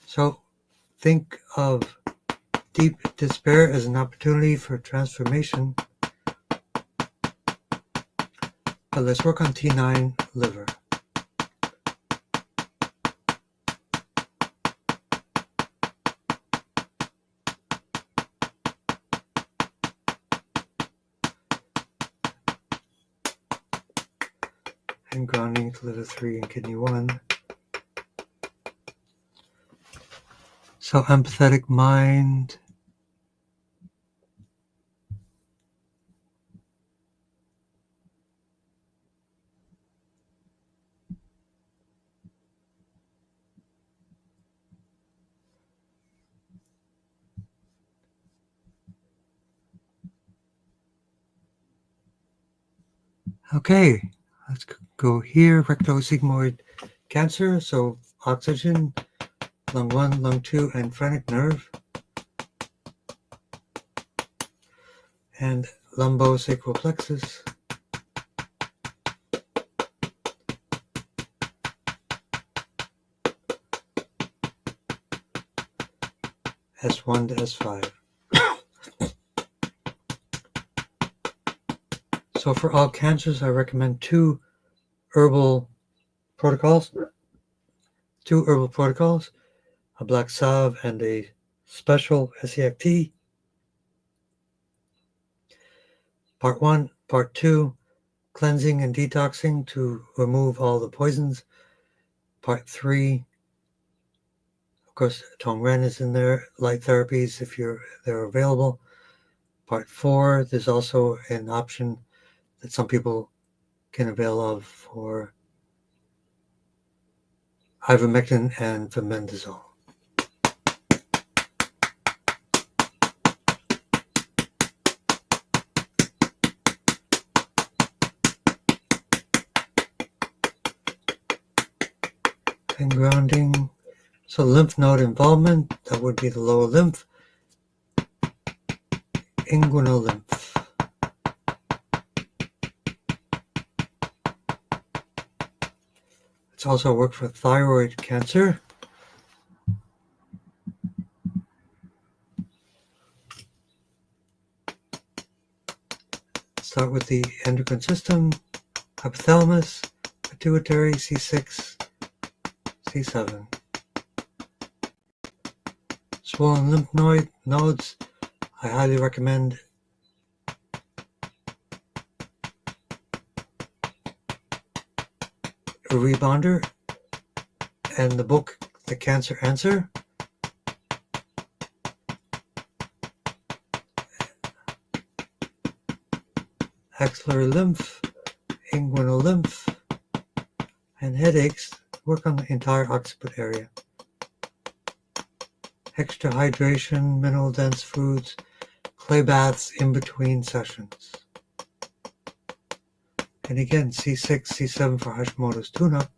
So think of deep despair as an opportunity for transformation. But let's work on T9 liver. And grounding to liver 3 and kidney 1. So empathetic mind. Okay, let's go here. Rectosigmoid cancer. So oxygen, lung 1, lung 2, and phrenic nerve. And lumbosacral plexus. S1 to S5. So for all cancers, I recommend two herbal protocols, a black salve and a special SEACT. Part 1, Part 2, cleansing and detoxing to remove all the poisons. Part 3, of course, Tongren is in there, light therapies if they're available. Part 4, there's also an option that some people can avail of for ivermectin and fomepizole. and grounding. So lymph node involvement, that would be the lower lymph, inguinal lymph. It's also worked for thyroid cancer. Start with the endocrine system, hypothalamus, pituitary, C6, C7. Swollen lymph nodes, I highly recommend a rebounder and the book The Cancer Answer. Axillary lymph, inguinal lymph, and headaches, work on the entire occiput area. Extra hydration, mineral dense foods, clay baths in between sessions. And again, C6, C7 for Hashimoto's tune-up.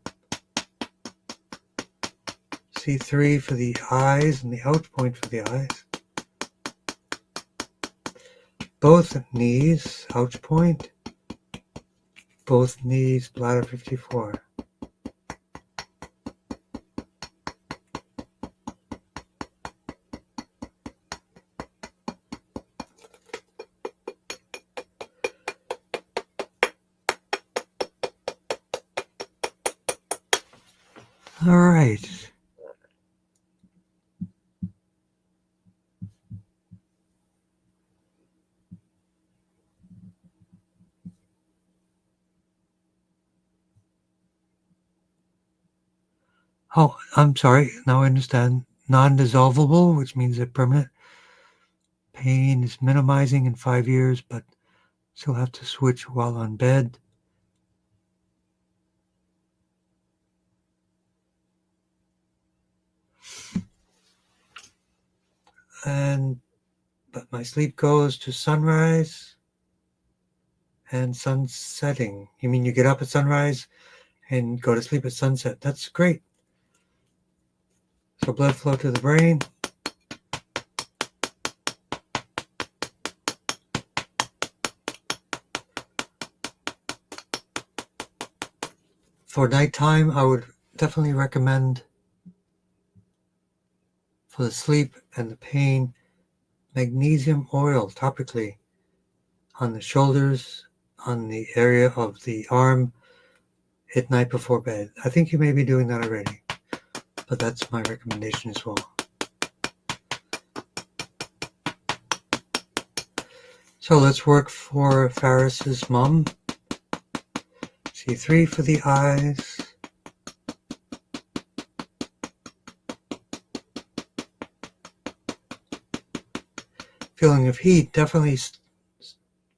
C3 for the eyes and the ouch point for the eyes. Both knees, ouch point. Both knees, bladder 54. All right. Oh, I'm sorry. Now I understand. Non-dissolvable, which means that permanent pain is minimizing in 5 years, but still have to switch while on bed. But my sleep goes to sunrise and sunsetting. You mean you get up at sunrise and go to sleep at sunset? That's great. So blood flow to the brain. For nighttime, I would definitely recommend, for the sleep and the pain, magnesium oil topically on the shoulders, on the area of the arm at night before bed. I think you may be doing that already, but that's my recommendation as well. So let's work for Faris's mom. C3 for the eyes. Feeling of heat, definitely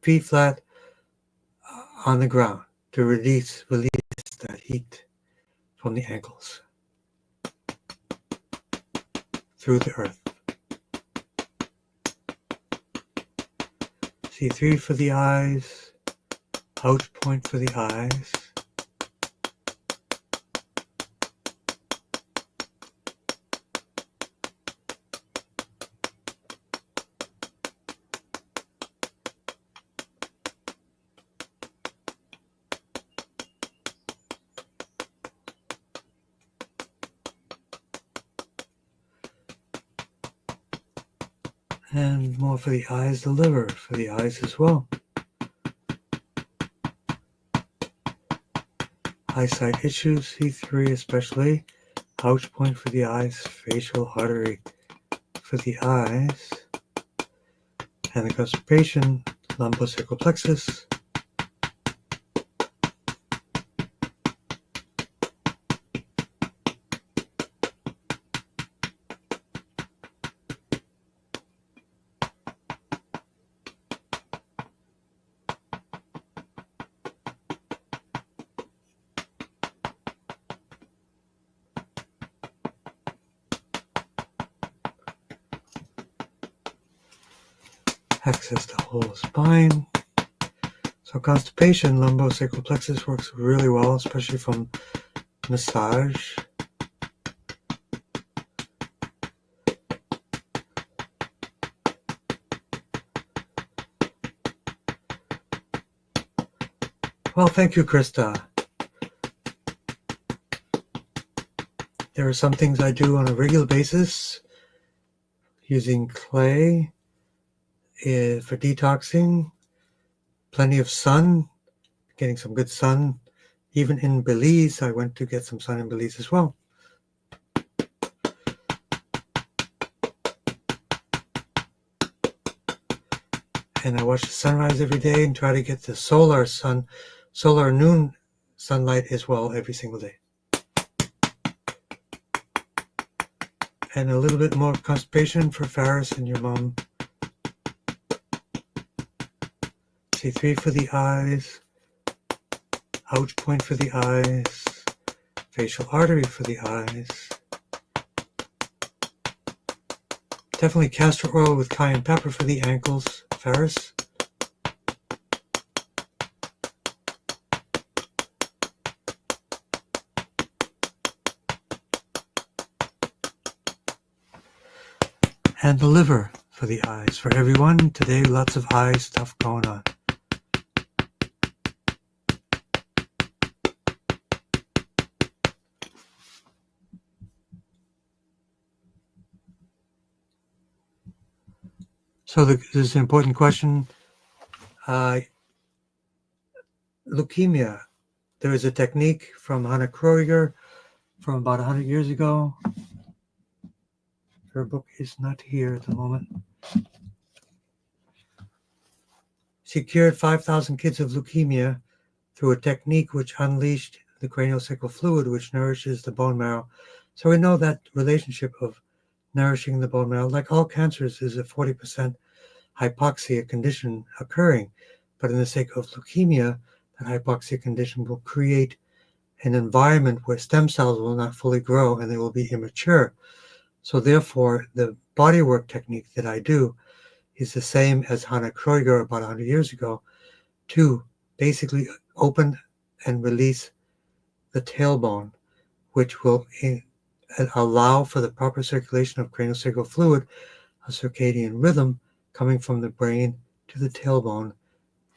feet flat on the ground to release that heat from the ankles through the earth. C3 for the eyes, ouch point for the eyes. And more for the eyes, the liver for the eyes as well. Eyesight issues, C3 especially, ouch point for the eyes, facial artery for the eyes, and the constipation, lumbosacral plexus. Access the whole spine. So constipation, lumbosacral plexus works really well, especially from massage. Well, thank you, Krista. There are some things I do on a regular basis using clay for detoxing, plenty of sun, getting some good sun. Even in Belize, I went to get some sun in Belize as well. And I watch the sunrise every day and try to get the solar noon sunlight as well every single day. And a little bit more constipation for Faris and your mom. C3 for the eyes. Ouch point for the eyes. Facial artery for the eyes. Definitely castor oil with cayenne pepper for the ankles, Faris. And the liver for the eyes. For everyone, today lots of eye stuff going on. So this is an important question. Leukemia. There is a technique from Hannah Kroeger from about 100 years ago. Her book is not here at the moment. She cured 5,000 kids of leukemia through a technique which unleashed the craniosacral fluid, which nourishes the bone marrow. So we know that relationship of nourishing the bone marrow, like all cancers, is a 40% hypoxia condition occurring. But in the sake of leukemia, that hypoxia condition will create an environment where stem cells will not fully grow and they will be immature. So therefore, the bodywork technique that I do is the same as Hannah Kroeger about 100 years ago, to basically open and release the tailbone, which will allow for the proper circulation of craniosacral fluid, a circadian rhythm coming from the brain to the tailbone,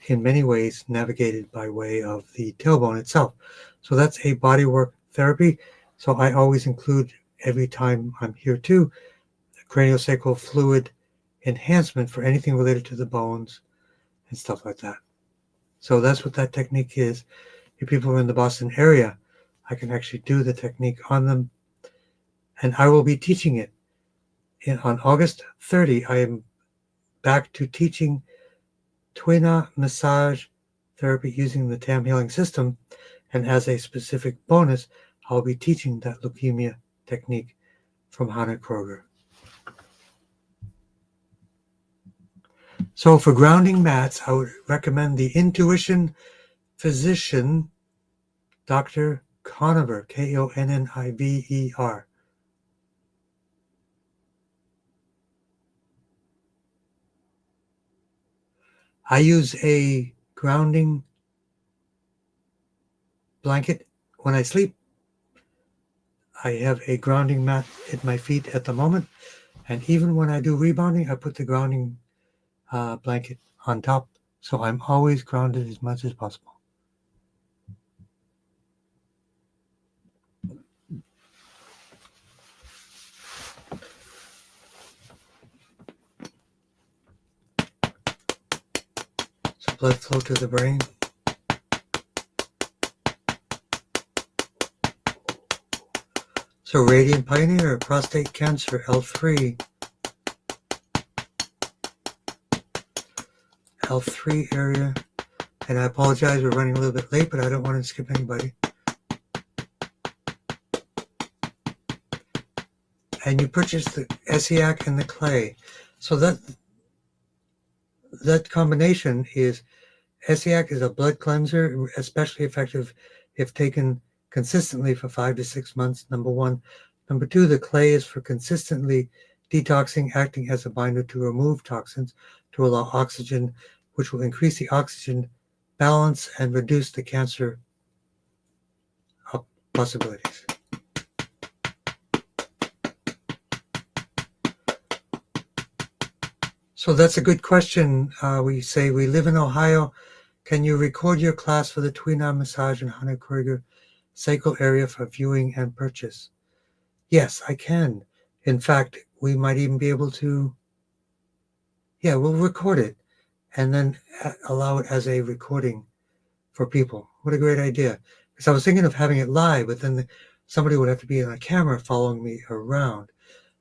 in many ways navigated by way of the tailbone itself. So that's a bodywork therapy. So I always include, every time I'm here too, craniosacral fluid enhancement for anything related to the bones and stuff like that. So that's what that technique is. If people are in the Boston area, I can actually do the technique on them. And I will be teaching it. On August 30, I am back to teaching Tuina massage therapy using the TAM healing system. And as a specific bonus, I'll be teaching that leukemia technique from Hannah Kroeger. So for grounding mats, I would recommend the Intuition Physician, Dr. Conniver, Konniver. I use a grounding blanket when I sleep. I have a grounding mat at my feet at the moment. And even when I do rebounding, I put the grounding blanket on top. So I'm always grounded as much as possible. So blood flow to the brain. So Radiant Pioneer, prostate cancer, L3 area. And I apologize, we're running a little bit late, but I don't want to skip anybody. And you purchase the Essiac and the clay. So that combination is, Essiac is a blood cleanser, especially effective if taken consistently for 5 to 6 months, number one. Number two, the clay is for consistently detoxing, acting as a binder to remove toxins, to allow oxygen, which will increase the oxygen balance and reduce the cancer possibilities. So that's a good question. We say we live in Ohio. Can you record your class for the twin arm massage and Hunter Krieger sacral area for viewing and purchase? Yes, I can. In fact, we might even be able to, we'll record it and then allow it as a recording for people. What a great idea. Because I was thinking of having it live, but then somebody would have to be on a camera following me around.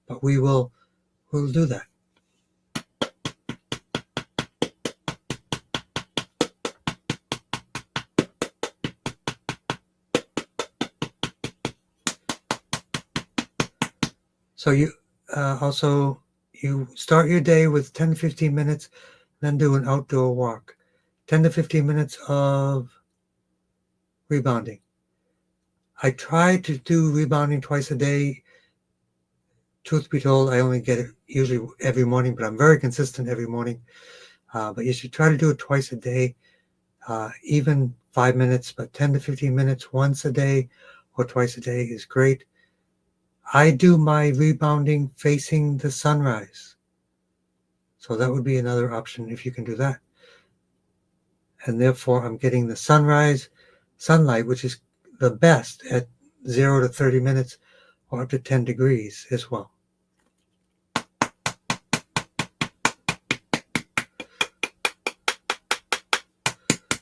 But we'll do that. So you you start your day with 10 to 15 minutes, then do an outdoor walk. 10 to 15 minutes of rebounding. I try to do rebounding twice a day. Truth be told, I only get it usually every morning, but I'm very consistent every morning. But you should try to do it twice a day, even 5 minutes, but 10 to 15 minutes once a day or twice a day is great. I do my rebounding facing the sunrise. So that would be another option if you can do that. And therefore, I'm getting the sunlight, which is the best at 0 to 30 minutes or up to 10 degrees as well.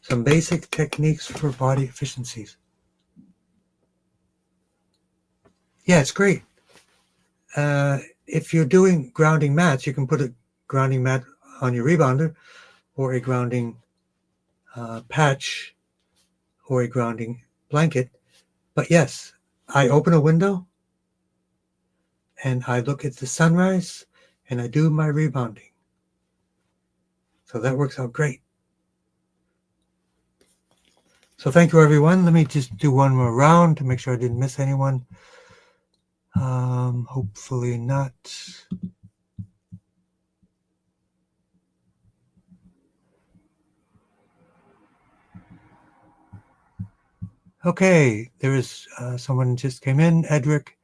Some basic techniques for body efficiencies. Yeah, it's great. If you're doing grounding mats, you can put a grounding mat on your rebounder or a grounding patch or a grounding blanket. But yes, I open a window and I look at the sunrise and I do my rebounding. So that works out great. So thank you, everyone. Let me just do one more round to make sure I didn't miss anyone. Hopefully not. Okay, there is someone just came in, Edric,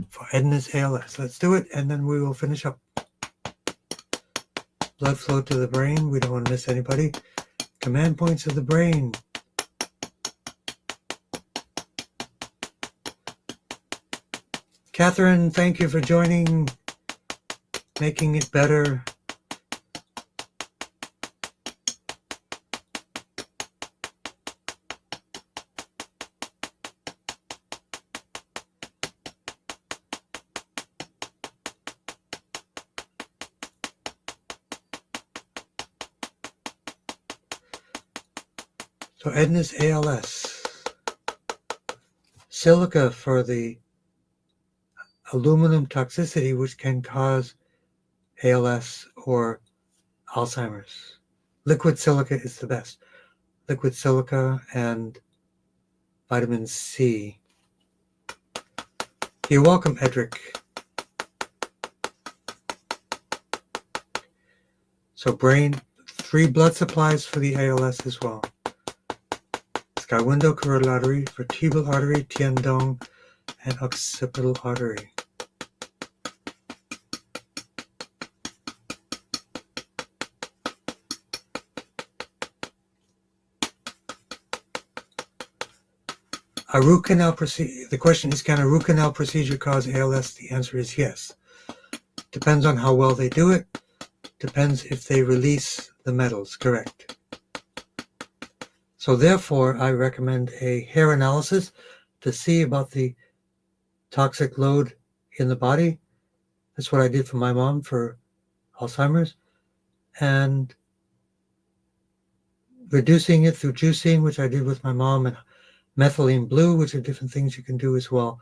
for Edna's ALS. Let's do it, and then we will finish up. Blood flow to the brain. We don't want to miss anybody. Command points of the brain. Catherine, thank you for joining, making it better. So Edna's ALS. Silica for the aluminum toxicity, which can cause ALS or Alzheimer's. Liquid silica is the best. Liquid silica and vitamin C. You're welcome, Edric. So brain, 3 blood supplies for the ALS as well. Sky window, carotid artery, vertebral artery, tiendong, and occipital artery. A root canal procedure. The question is, can a root canal procedure cause ALS? The answer is yes. Depends on how well they do it. Depends if they release the metals, correct. So therefore, I recommend a hair analysis to see about the toxic load in the body. That's what I did for my mom for Alzheimer's. And reducing it through juicing, which I did with my mom, and methylene blue, which are different things you can do as well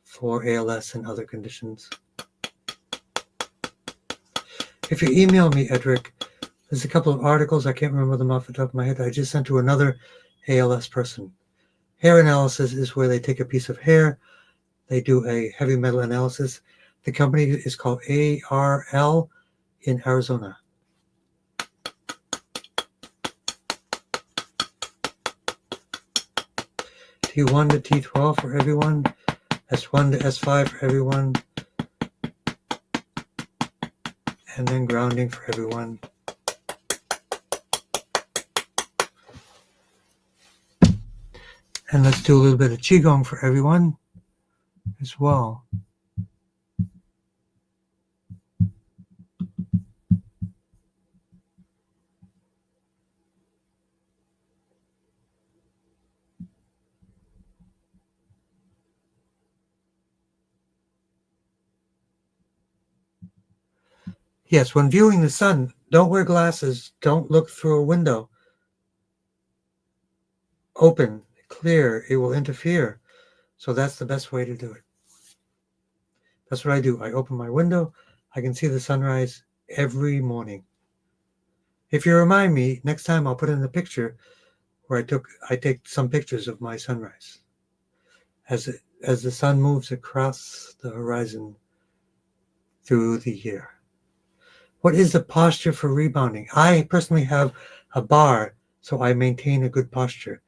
for ALS and other conditions. If you email me, Edric, there's a couple of articles, I can't remember them off the top of my head, I just sent to another ALS person. Hair analysis is where they take a piece of hair, they do a heavy metal analysis. The company is called ARL in Arizona. T1 to T12 for everyone, S1 to S5 for everyone, and then grounding for everyone. And let's do a little bit of Qigong for everyone as well. Yes, when viewing the sun, don't wear glasses. Don't look through a window. Open, clear, it will interfere. So that's the best way to do it. That's what I do. I open my window. I can see the sunrise every morning. If you remind me, next time I'll put in the picture where I take some pictures of my sunrise as the sun moves across the horizon through the year. What is the posture for rebounding? I personally have a bar, so I maintain a good posture.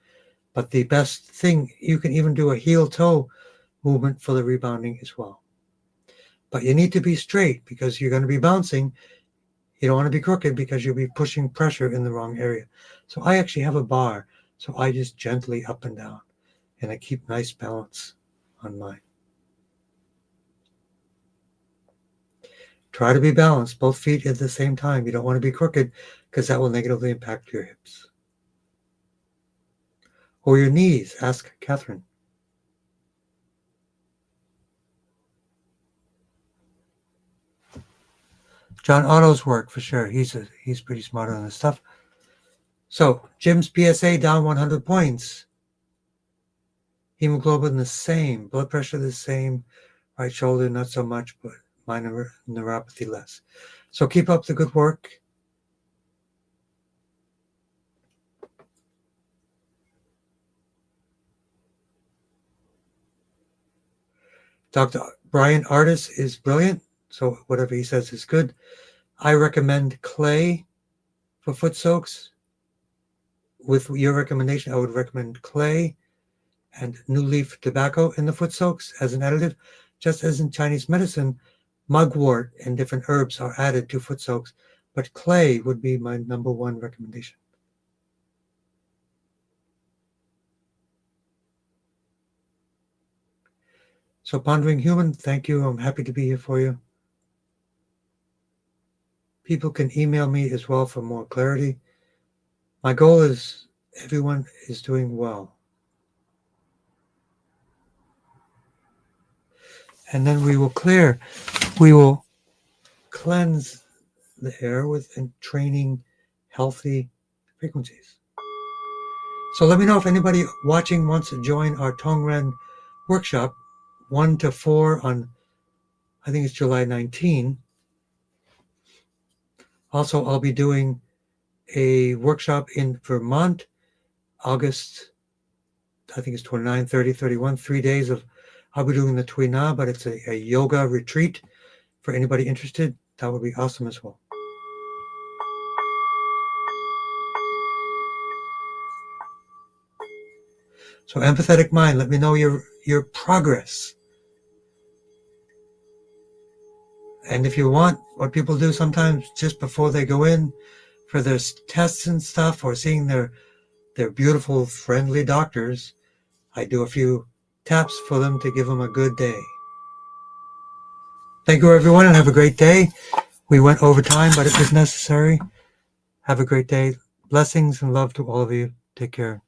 But the best thing, you can even do a heel-toe movement for the rebounding as well. But you need to be straight because you're going to be bouncing. You don't want to be crooked because you'll be pushing pressure in the wrong area. So I actually have a bar, so I just gently up and down, and I keep nice balance on mine. Try to be balanced, both feet at the same time. You don't want to be crooked because that will negatively impact your hips. Or your knees, ask Catherine. John Otto's work, for sure. He's pretty smart on this stuff. So, Jim's PSA down 100 points. Hemoglobin the same. Blood pressure the same. Right shoulder, not so much, but minor neuropathy less. So keep up the good work. Dr. Brian Artis is brilliant, so whatever he says is good. I recommend clay for foot soaks. With your recommendation, I would recommend clay and new leaf tobacco in the foot soaks as an additive. Just as in Chinese medicine, mugwort and different herbs are added to foot soaks, but clay would be my number one recommendation. So Pondering Human, thank you. I'm happy to be here for you. People can email me as well for more clarity. My goal is everyone is doing well. And then we will cleanse the air with training healthy frequencies. So let me know if anybody watching wants to join our Tongren workshop 1 to 4 on, I think it's July 19. Also, I'll be doing a workshop in Vermont, August, I think it's 29, 30, 31, 3 days of, I'll be doing the Tuina, but it's a yoga retreat for anybody interested. That would be awesome as well. So empathetic mind, let me know your progress. And if you want, what people do sometimes just before they go in for their tests and stuff, or seeing their beautiful, friendly doctors, I do a few taps for them to give them a good day. Thank you, everyone, and have a great day. We went over time, but it was necessary. Have a great day. Blessings and love to all of you. Take care.